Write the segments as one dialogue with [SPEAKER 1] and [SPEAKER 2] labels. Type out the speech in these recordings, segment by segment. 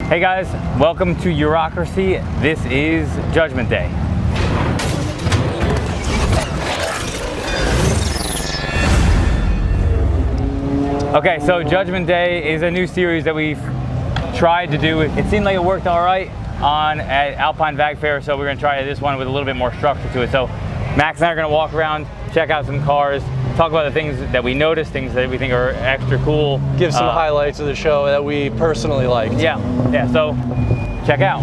[SPEAKER 1] Hey guys, welcome to Eurokracy. This is Judgment Day. Okay, so Judgment Day is a new series that we've tried to do. It seemed like it worked all right at Alpine Vag Fair, so we're gonna try this one with a little bit more structure to it. So Max and I are gonna walk around, check out some cars, talk about the things that we noticed, things that we think are extra cool.
[SPEAKER 2] Give some highlights of the show that we personally liked.
[SPEAKER 1] Yeah, so check out.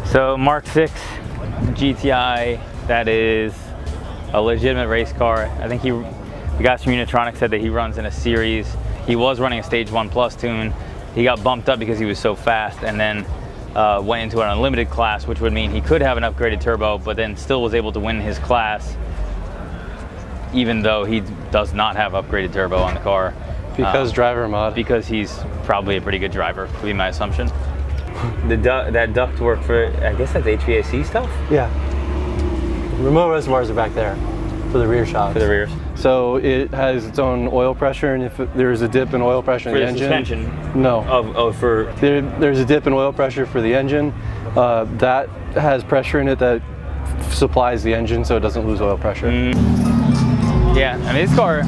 [SPEAKER 1] So Mark 6 GTI, that is a legitimate race car. I think the guys from Unitronic said that he runs in a series. He was running a Stage 1 Plus tune. He got bumped up because he was so fast, and then went into an unlimited class, which would mean he could have an upgraded turbo, but then still was able to win his class, even though he does not have upgraded turbo on the car.
[SPEAKER 2] Because driver mod.
[SPEAKER 1] Because he's probably a pretty good driver, would be my assumption. That duct work for, I guess that's HVAC stuff?
[SPEAKER 2] Yeah. Remote reservoirs are back there for the rear shocks.
[SPEAKER 1] For the rears.
[SPEAKER 2] So it has its own oil pressure, and if there's a dip in oil pressure in the engine.
[SPEAKER 1] Suspension?
[SPEAKER 2] No. There's a dip in oil pressure for the engine. That has pressure in it that supplies the engine so it doesn't lose oil pressure.
[SPEAKER 1] Yeah, I mean, this car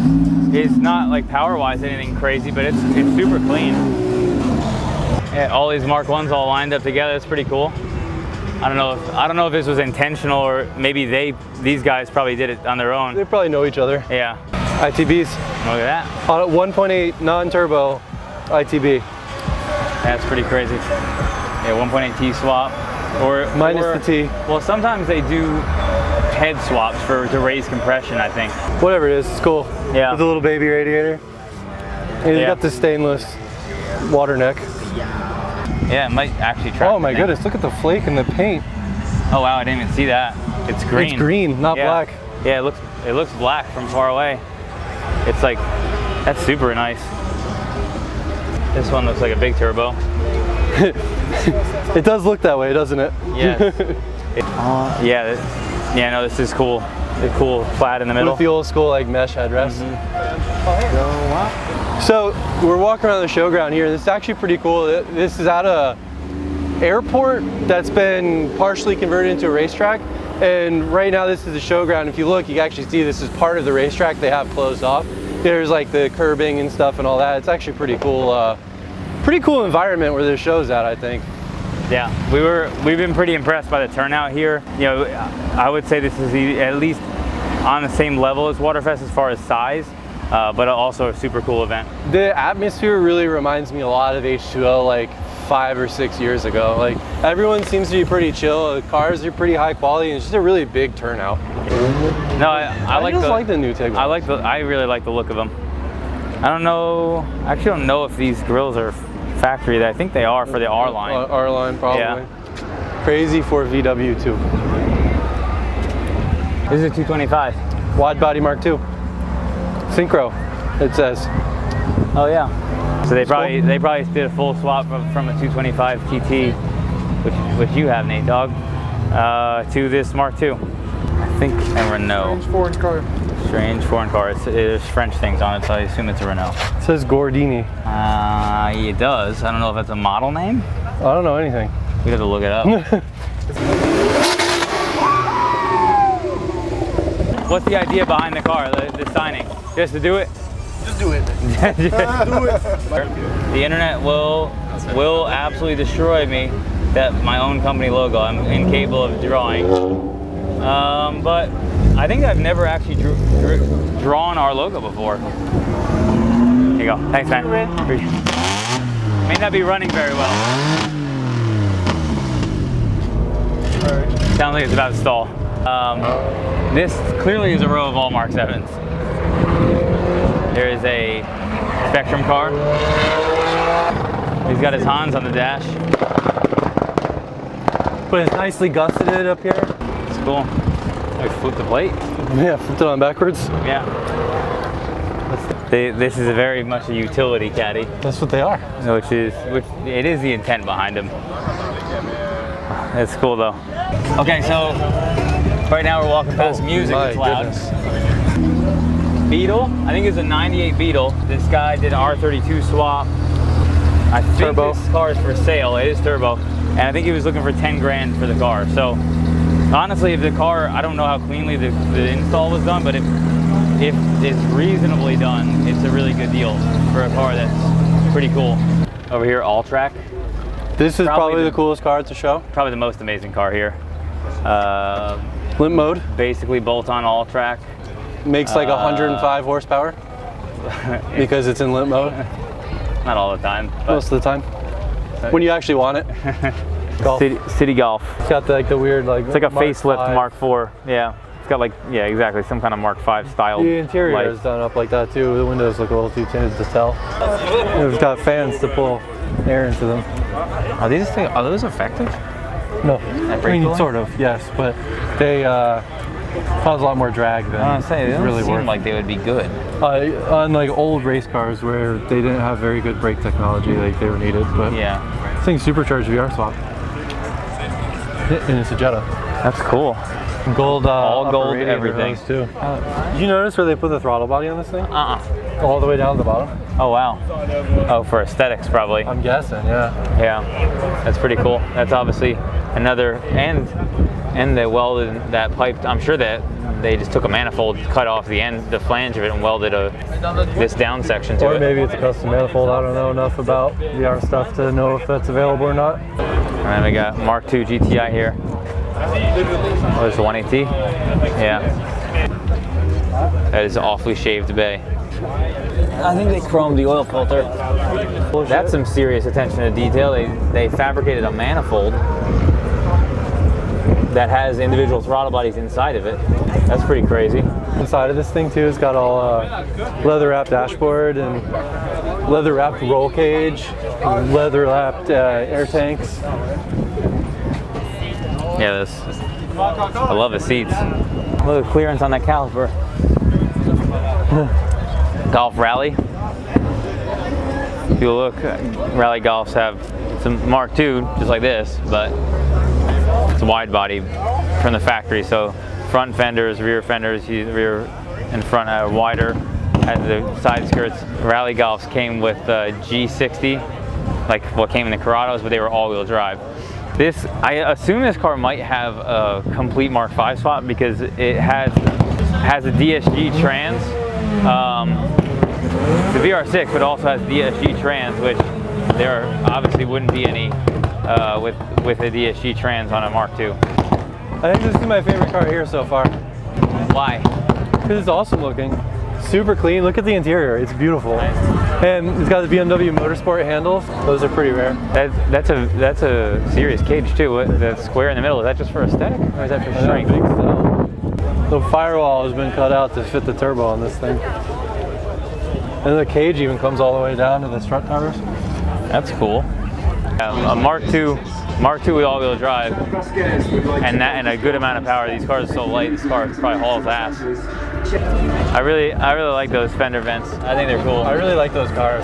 [SPEAKER 1] is not like power-wise anything crazy, but it's super clean. Yeah, all these Mark 1s all lined up together. It's pretty cool. I don't know if this was intentional, or maybe these guys probably did it on their own.
[SPEAKER 2] They probably know each other.
[SPEAKER 1] Yeah.
[SPEAKER 2] ITBs.
[SPEAKER 1] Look at that.
[SPEAKER 2] On a 1.8 non-turbo ITB.
[SPEAKER 1] That's pretty crazy. Yeah, 1.8 T swap.
[SPEAKER 2] Minus the T.
[SPEAKER 1] Well, sometimes they do head swaps to raise compression, I think.
[SPEAKER 2] Whatever it is, it's cool.
[SPEAKER 1] Yeah.
[SPEAKER 2] With a little baby radiator. And you got the stainless water neck.
[SPEAKER 1] Yeah, it might actually track.
[SPEAKER 2] Oh my goodness, look at the flake in the paint.
[SPEAKER 1] Oh wow, I didn't even see that. It's green.
[SPEAKER 2] It's green, not black.
[SPEAKER 1] Yeah, it looks black from far away. It's like, that's super nice. This one looks like a big turbo.
[SPEAKER 2] It does look that way, doesn't it?
[SPEAKER 1] Yeah. Yeah, no, this is cool. The cool flat in the middle.
[SPEAKER 2] With the old school like mesh headrest. So we're walking around the showground here. This is actually pretty cool. This is at a airport that's been partially converted into a racetrack. And right now this is the showground. If you look, you can actually see this is part of the racetrack they have closed off. There's like the curbing and stuff and all that. It's actually pretty cool. Pretty cool environment where this show's at, I think.
[SPEAKER 1] Yeah, we've been pretty impressed by the turnout here. You know, I would say this is at least on the same level as Waterfest as far as size. But also a super cool event. The
[SPEAKER 2] atmosphere really reminds me a lot of H2O like 5 or 6 years ago. Like everyone seems to be pretty chill. The cars are pretty high quality, and it's just a really big turnout.
[SPEAKER 1] No, I like the new Tiguan. I really like the look of them. I actually don't know if these grills are factory. I think they are for the R line.
[SPEAKER 2] R line probably. Yeah. Crazy for VW too.
[SPEAKER 1] This is a 225.
[SPEAKER 2] Wide body Mark II. Synchro, it says.
[SPEAKER 1] Oh yeah. So they probably did a full swap from a 225 TT, which you have, Nate Dogg, to this Mark II. I think a Renault.
[SPEAKER 3] Strange foreign car.
[SPEAKER 1] Strange foreign car. There's French things on it, so I assume it's a Renault.
[SPEAKER 2] It says Gordini.
[SPEAKER 1] It does. I don't know if that's a model name.
[SPEAKER 2] I don't know anything.
[SPEAKER 1] We have to look it up. What's the idea behind the car, the signing? Just to do it?
[SPEAKER 3] Just do it.
[SPEAKER 1] Do it. The internet will absolutely destroy me. My own company logo I'm incapable of drawing. but I think I've never actually drawn our logo before. Here you go. Thanks, man. May not be running very well. Sounds like it's about to stall. This clearly is a row of all Mark 7s. There is a Spectrum car. He's got his Hans on the dash.
[SPEAKER 2] But it's nicely gusseted up here.
[SPEAKER 1] It's cool. We flip the plate.
[SPEAKER 2] Yeah, flipped it on backwards.
[SPEAKER 1] Yeah. This is a very much a utility caddy.
[SPEAKER 2] That's what they are.
[SPEAKER 1] Which it is the intent behind them. It's cool though. Okay, so right now we're walking past music. It's loud. Beetle, I think it's a 98 Beetle. This guy did an R32 swap. I think
[SPEAKER 2] turbo.
[SPEAKER 1] This car is for sale. It is turbo. And I think he was looking for 10 grand for the car. So honestly, if the car, I don't know how cleanly the install was done, but if it's reasonably done, it's a really good deal for a car that's pretty cool. Over here, all track.
[SPEAKER 2] This is probably the coolest car at the show.
[SPEAKER 1] Probably the most amazing car here.
[SPEAKER 2] Limp mode.
[SPEAKER 1] Basically bolt-on all track.
[SPEAKER 2] Makes like 105 horsepower because it's in limp mode.
[SPEAKER 1] Not all the time.
[SPEAKER 2] Most of the time. When you actually want it. Golf.
[SPEAKER 1] City Golf.
[SPEAKER 2] It's got the weird like.
[SPEAKER 1] It's like a facelift Mark IV. Yeah. It's got like, yeah, exactly, some kind of Mark V style.
[SPEAKER 2] The interior
[SPEAKER 1] light.
[SPEAKER 2] is done up like that too. The windows look a little too tinted to tell. It's got fans to pull air into them.
[SPEAKER 1] Are those effective?
[SPEAKER 2] No, I mean sort of, yes, but they cause a lot more drag than
[SPEAKER 1] they don't
[SPEAKER 2] really
[SPEAKER 1] seem
[SPEAKER 2] worth.
[SPEAKER 1] like they would be good.
[SPEAKER 2] On like old race cars where they didn't have very good brake technology, like they were needed, but
[SPEAKER 1] yeah,
[SPEAKER 2] this thing's supercharged VR swap, and it's a Jetta.
[SPEAKER 1] That's cool.
[SPEAKER 2] Gold,
[SPEAKER 1] all gold, everything
[SPEAKER 2] too. Did you notice where they put the throttle body on this thing? All the way down to the bottom.
[SPEAKER 1] Oh wow. Oh, for aesthetics probably.
[SPEAKER 2] I'm guessing, yeah.
[SPEAKER 1] Yeah, that's pretty cool. That's obviously another, and they welded that pipe. I'm sure that they just took a manifold, cut off the end, the flange of it, and welded this down section to it.
[SPEAKER 2] Or maybe it's a custom manifold. I don't know enough about VR stuff to know if that's available or not.
[SPEAKER 1] And then we got Mark II GTI here. Oh, there's the 180. Yeah. That is awfully shaved bay. I think they chromed the oil filter. That's some serious attention to detail. They fabricated a manifold that has individual throttle bodies inside of it. That's pretty crazy.
[SPEAKER 2] Inside of this thing too, it's got all leather-wrapped dashboard and leather-wrapped roll cage, leather-wrapped air tanks.
[SPEAKER 1] Yeah, I love the seats. Look at the clearance on that caliper. Golf Rally. If you look, Rally Golfs have some Mark II, just like this, but it's wide body from the factory. So front fenders, rear fenders, rear and front are wider. As the side skirts, Rally Golfs came with G60, like what came in the Corrados, but they were all-wheel drive. I assume this car might have a complete Mark V swap because it has a DSG trans. The VR6, but also has DSG trans, which there obviously wouldn't be any with a DSG trans on a Mark II.
[SPEAKER 2] I think this is my favorite car here so far.
[SPEAKER 1] Why?
[SPEAKER 2] Because it's awesome looking. Super clean. Look at the interior. It's beautiful. Nice. And it's got the BMW Motorsport handles. Those are pretty rare.
[SPEAKER 1] That's a serious cage too. The square in the middle, is that just for aesthetic or is that for strength?
[SPEAKER 2] The firewall has been cut out to fit the turbo on this thing. And the cage even comes all the way down to the strut towers.
[SPEAKER 1] That's cool. A Mark II with all-wheel drive, and a good amount of power. These cars are so light. This car probably hauls ass. I really like those fender vents. I think they're cool.
[SPEAKER 2] I really like those cars.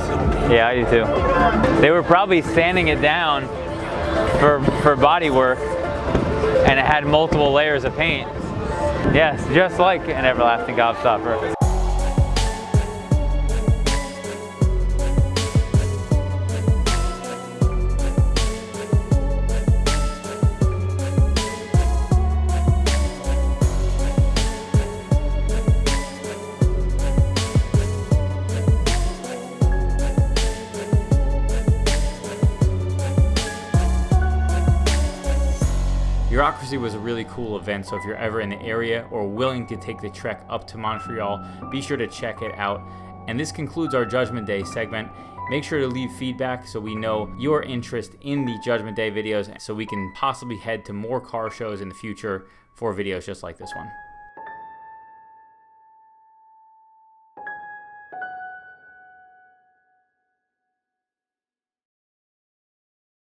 [SPEAKER 1] Yeah, I do too. They were probably sanding it down for body work, and it had multiple layers of paint. Yes, just like an everlasting gobstopper. Eurokracy was a really cool event, so if you're ever in the area or willing to take the trek up to Montreal, be sure to check it out. And this concludes our Judgment Day segment. Make sure to leave feedback so we know your interest in the Judgment Day videos, so we can possibly head to more car shows in the future for videos just like this one.